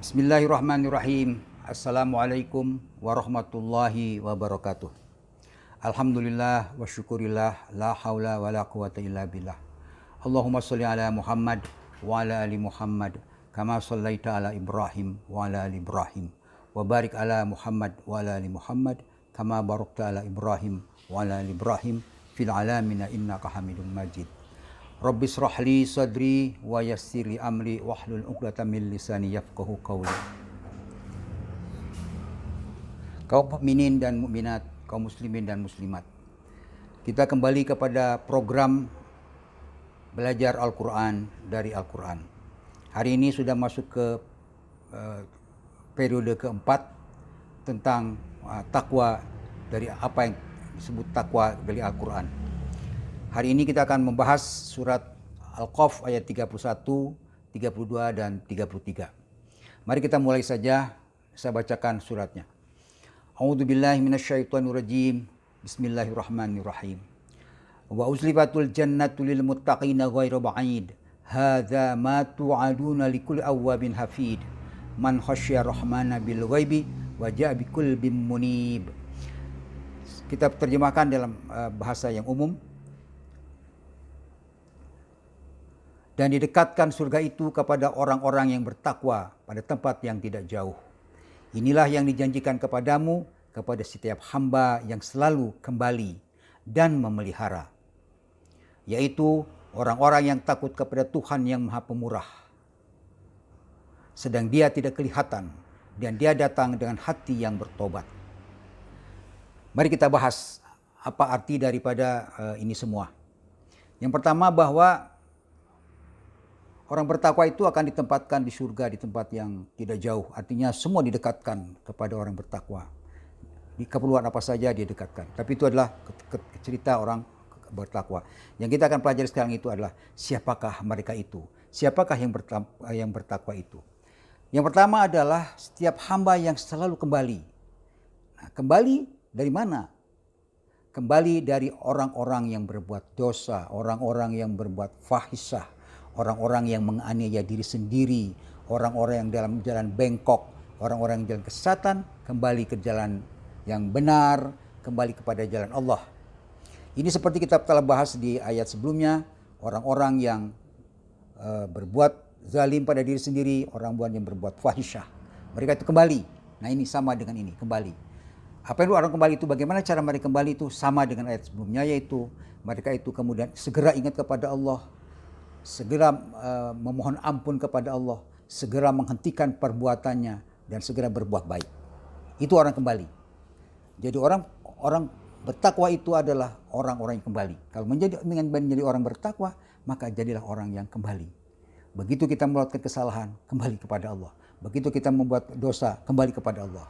Bismillahirrahmanirrahim. Assalamualaikum warahmatullahi wabarakatuh. Alhamdulillah wa syukurillah, la haula wa la quwata illa billah. Allahumma sholli ala Muhammad wa ala ali Muhammad kama shallaita ala Ibrahim wa ala ali Ibrahim wa barik ala Muhammad wa ala ali Muhammad kama barakta ala Ibrahim wa ala ali Ibrahim fil alamin innaka Hamidum Majid. Rabbi shrah li sadri wa yassir li amri wahlul 'uqdatam min lisani yafqahu qawli. Kaum mukminin dan mukminat, kaum muslimin dan muslimat. Kita kembali kepada program belajar Al-Qur'an dari Al-Qur'an. Hari ini sudah masuk ke periode keempat tentang takwa, dari apa yang disebut takwa dari Al-Qur'an. Hari ini kita akan membahas surat Al-Qaf ayat 31, 32 dan 33. Mari kita mulai saja, saya bacakan suratnya. A'udzubillahi minasyaitonirrajim. Bismillahirrahmanirrahim. Wa uzlifatul jannatu lil muttaqina ghairu ba'id. Hadza ma tu'aduna likulli awwabin hafid. Man khasyya rahmana bil ghaibi wa ja'a biqulbin munib. Kita terjemahkan dalam bahasa yang umum. Dan didekatkan surga itu kepada orang-orang yang bertakwa pada tempat yang tidak jauh. Inilah yang dijanjikan kepadamu, kepada setiap hamba yang selalu kembali dan memelihara, yaitu orang-orang yang takut kepada Tuhan yang Maha Pemurah, sedang Dia tidak kelihatan dan Dia datang dengan hati yang bertobat. Mari kita bahas apa arti daripada ini semua. Yang pertama, bahwa orang bertakwa itu akan ditempatkan di surga, di tempat yang tidak jauh. Artinya semua didekatkan kepada orang bertakwa. Di keperluan apa saja dia dekatkan. Tapi itu adalah cerita orang bertakwa. Yang kita akan pelajari sekarang itu adalah siapakah mereka itu? Siapakah yang bertakwa itu? Yang pertama adalah setiap hamba yang selalu kembali. Nah, kembali dari mana? Kembali dari orang-orang yang berbuat dosa, orang-orang yang berbuat fahisyah, orang-orang yang menganiaya diri sendiri, orang-orang yang dalam jalan bengkok, orang-orang yang jalan kesesatan, kembali ke jalan yang benar, kembali kepada jalan Allah. Ini seperti kita telah bahas di ayat sebelumnya, orang-orang yang berbuat zalim pada diri sendiri, orang-orang yang berbuat fahisyah. Mereka itu kembali. Nah, ini sama dengan ini, kembali. Apa yang orang kembali itu, bagaimana cara mereka kembali itu sama dengan ayat sebelumnya, yaitu mereka itu kemudian segera ingat kepada Allah, segera memohon ampun kepada Allah, segera menghentikan perbuatannya dan segera berbuat baik. Itu orang kembali. Jadi orang bertakwa itu adalah orang-orang yang kembali. Kalau ingin menjadi orang bertakwa, maka jadilah orang yang kembali. Begitu kita melakukan kesalahan, kembali kepada Allah. Begitu kita membuat dosa, kembali kepada Allah.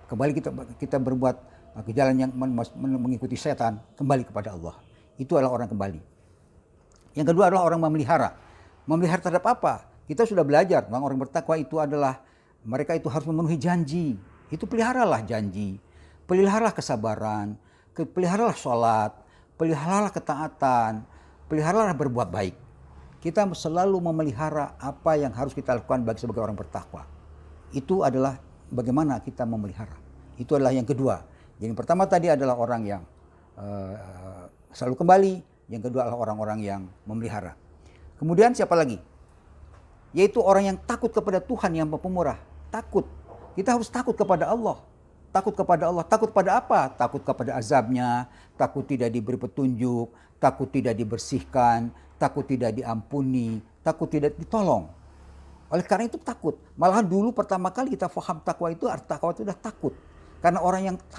Kembali kita berbuat ke jalan yang mengikuti setan, kembali kepada Allah. Itu adalah orang kembali. Yang kedua adalah orang memelihara. Memelihara terhadap apa? Kita sudah belajar tentang orang bertakwa itu adalah mereka itu harus memenuhi janji. Itu peliharalah janji, peliharalah kesabaran, peliharalah sholat, peliharalah ketaatan, peliharalah berbuat baik. Kita selalu memelihara apa yang harus kita lakukan sebagai orang bertakwa. Itu adalah bagaimana kita memelihara. Itu adalah yang kedua. Jadi yang pertama tadi adalah orang yang selalu kembali. Yang kedua adalah orang-orang yang memelihara. Kemudian siapa lagi? Yaitu orang yang takut kepada Tuhan yang Maha Pemurah. Takut. Kita harus takut kepada Allah. Takut kepada Allah. Takut pada apa? Takut kepada azabnya. Takut tidak diberi petunjuk. Takut tidak dibersihkan. Takut tidak diampuni. Takut tidak ditolong. Oleh karena itu takut. Malahan dulu pertama kali kita faham takwa itu, arti takwa itu sudah takut. Karena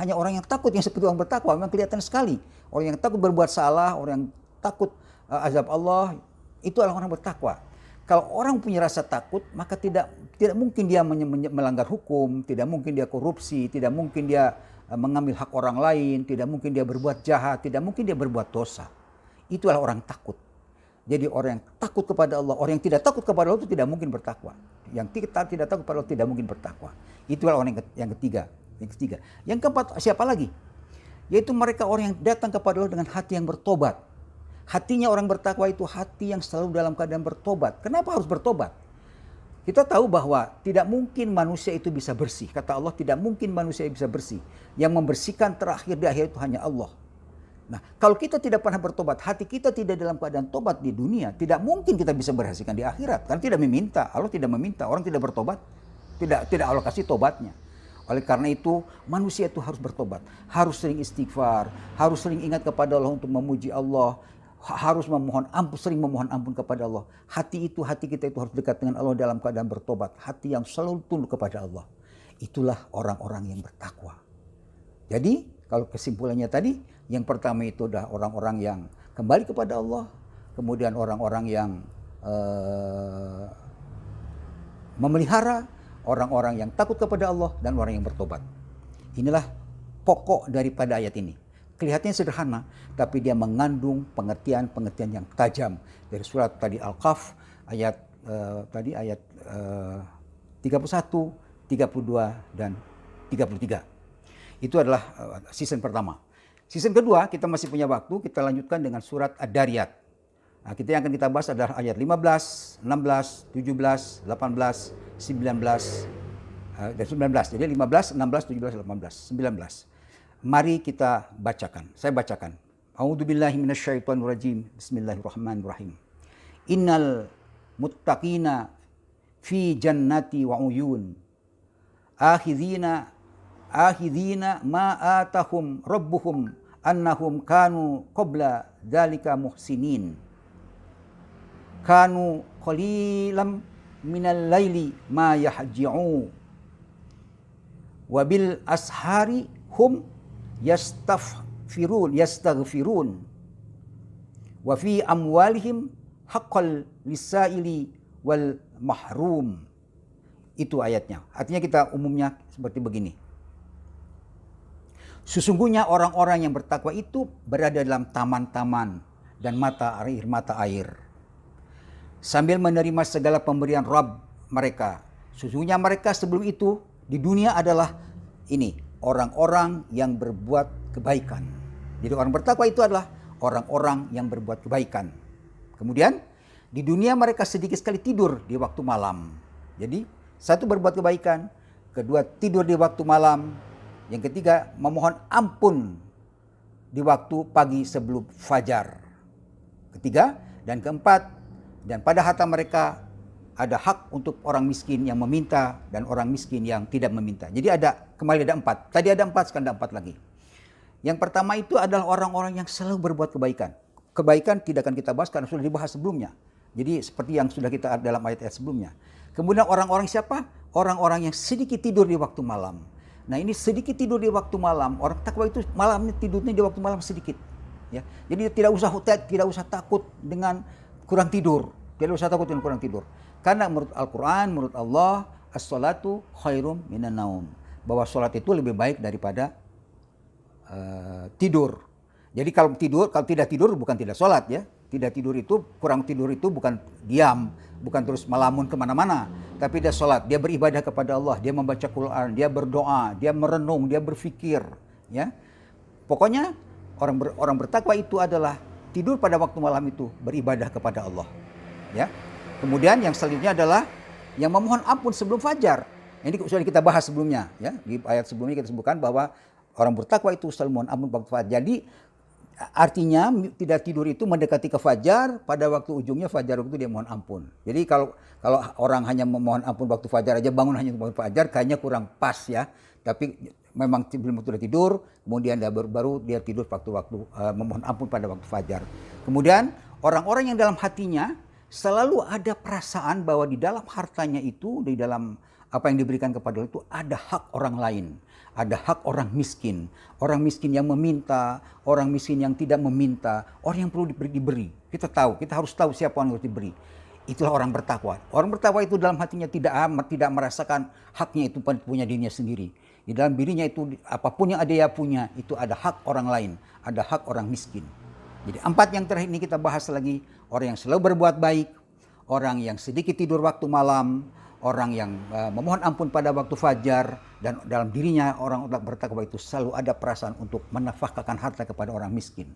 hanya orang yang takut yang seperti orang bertakwa memang kelihatan sekali. Orang yang takut berbuat salah, orang yang takut azab Allah, itu adalah orang bertakwa. Kalau orang punya rasa takut, maka tidak mungkin dia melanggar hukum, tidak mungkin dia korupsi, tidak mungkin dia mengambil hak orang lain, tidak mungkin dia berbuat jahat, tidak mungkin dia berbuat dosa. Itulah orang takut. Jadi orang yang takut kepada Allah, orang yang tidak takut kepada Allah itu tidak mungkin bertakwa. Yang tidak takut kepada Allah tidak mungkin bertakwa. Itulah orang yang ketiga. Yang keempat, siapa lagi? Yaitu mereka orang yang datang kepada Allah dengan hati yang bertobat. Hatinya orang bertakwa itu hati yang selalu dalam keadaan bertobat. Kenapa harus bertobat? Kita tahu bahwa tidak mungkin manusia itu bisa bersih. Kata Allah, tidak mungkin manusia bisa bersih. Yang membersihkan terakhir di akhir itu hanya Allah. Nah, kalau kita tidak pernah bertobat, hati kita tidak dalam keadaan tobat di dunia, tidak mungkin kita bisa berhasilkan di akhirat. Karena tidak meminta, Allah tidak meminta, orang tidak bertobat. Tidak Allah kasih tobatnya. Oleh karena itu, manusia itu harus bertobat. Harus sering istighfar, harus sering ingat kepada Allah untuk memuji Allah, harus memohon ampun, sering memohon ampun kepada Allah. Hati kita itu harus dekat dengan Allah dalam keadaan bertobat. Hati yang selalu tunduk kepada Allah. Itulah orang-orang yang bertakwa. Jadi, kalau kesimpulannya tadi, yang pertama itu adalah orang-orang yang kembali kepada Allah, kemudian orang-orang yang memelihara, orang-orang yang takut kepada Allah, dan orang yang bertobat. Inilah pokok daripada ayat ini. Kelihatannya sederhana, tapi dia mengandung pengertian-pengertian yang tajam. Dari surat tadi Al-Kahf, ayat 31, 32, dan 33. Itu adalah season pertama. Season kedua, kita masih punya waktu, kita lanjutkan dengan surat Ad-Dariyat. Nah, yang akan kita bahas adalah ayat 15, 16, 17, 18, 19, dan 19. Jadi 15, 16, 17, 18, 19. Mari kita bacakan. Saya bacakan. A'udzubillahi minasyaitonirrajim. Bismillahirrahmanirrahim. Innal muttaqina fi jannati wa uyun. Akhidhina ma atahum rabbuhum annahum kanu qabla dzalika muhsinin. Kanu qalilam minal laili ma yahji'u. Wa bil ashari hum yastaghfirun wa fi amwalihim haqqal lisaili wal mahrum. Itu ayatnya. Artinya kita umumnya seperti begini. Sesungguhnya orang-orang yang bertakwa itu berada dalam taman-taman dan mata air sambil menerima segala pemberian Rabb mereka. Sesungguhnya mereka sebelum itu di dunia adalah ini, orang-orang yang berbuat kebaikan. Jadi orang bertakwa itu adalah orang-orang yang berbuat kebaikan. Kemudian di dunia mereka sedikit sekali tidur di waktu malam. Jadi satu berbuat kebaikan, kedua tidur di waktu malam, yang ketiga memohon ampun di waktu pagi sebelum fajar. Ketiga dan keempat, dan pada harta mereka ada hak untuk orang miskin yang meminta dan orang miskin yang tidak meminta. Jadi kembali ada 4. Tadi ada 4, sekarang ada 4 lagi. Yang pertama itu adalah orang-orang yang selalu berbuat kebaikan. Kebaikan tidak akan kita bahas karena sudah dibahas sebelumnya. Jadi seperti yang sudah kita dalam ayat-ayat sebelumnya. Kemudian orang-orang siapa? Orang-orang yang sedikit tidur di waktu malam. Nah, ini sedikit tidur di waktu malam. Orang takwa itu malamnya tidurnya di waktu malam sedikit. Ya. Jadi tidak usah takut dengan kurang tidur. Tidak usah takut dengan kurang tidur. Karena menurut Al-Quran, menurut Allah, as-salatu khairum minan naum. Bahwa sholat itu lebih baik daripada tidur. Jadi kalau tidak tidur bukan tidak sholat ya. Tidak tidur itu, kurang tidur itu bukan diam, bukan terus melamun kemana-mana. Tapi dia sholat, dia beribadah kepada Allah, dia membaca Quran, dia berdoa, dia merenung, dia berfikir. Ya. Pokoknya orang bertakwa itu adalah tidur pada waktu malam itu, beribadah kepada Allah. Ya. Kemudian yang selanjutnya adalah yang memohon ampun sebelum fajar. Ini sudah kita bahas sebelumnya, ya. Di ayat sebelumnya kita sebutkan bahwa orang bertakwa itu selalu mohon ampun waktu fajar. Jadi artinya tidak tidur itu mendekati ke fajar, pada waktu ujungnya fajar itu dia mohon ampun. Jadi kalau orang hanya memohon ampun waktu fajar aja, bangun hanya waktu fajar, kayaknya kurang pas ya. Tapi memang sebelum sudah tidur, kemudian baru dia tidur waktu memohon ampun pada waktu fajar. Kemudian orang-orang yang dalam hatinya selalu ada perasaan bahwa di dalam hartanya itu, di dalam apa yang diberikan kepada itu ada hak orang lain. Ada hak orang miskin yang meminta, orang miskin yang tidak meminta, orang yang perlu diberi. Kita harus tahu siapa yang harus diberi. Itulah orang bertakwa. Orang bertakwa itu dalam hatinya tidak merasakan haknya itu punya dirinya sendiri. Di dalam dirinya itu apapun yang dia punya itu ada hak orang lain, ada hak orang miskin. Jadi 4 yang terakhir ini kita bahas lagi. Orang yang selalu berbuat baik, orang yang sedikit tidur waktu malam, orang yang memohon ampun pada waktu fajar, dan dalam dirinya orang bertakwa itu selalu ada perasaan untuk menafkahkan harta kepada orang miskin.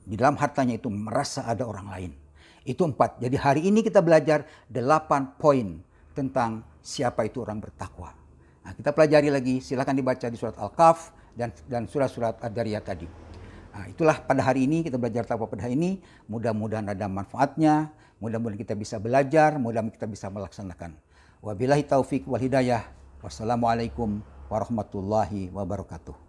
Di dalam hartanya itu merasa ada orang lain. Itu 4. Jadi hari ini kita belajar 8 poin tentang siapa itu orang bertakwa. Nah, kita pelajari lagi, silakan dibaca di surat Al-Kahf dan surat-surat Ad-Dariyat tadi. Nah, itulah pada hari ini kita belajar takwa pada hari ini. Mudah-mudahan ada manfaatnya, mudah-mudahan kita bisa belajar, mudah-mudahan kita bisa melaksanakan. Wabillahi taufik wal hidayah. Wassalamualaikum warahmatullahi wabarakatuh.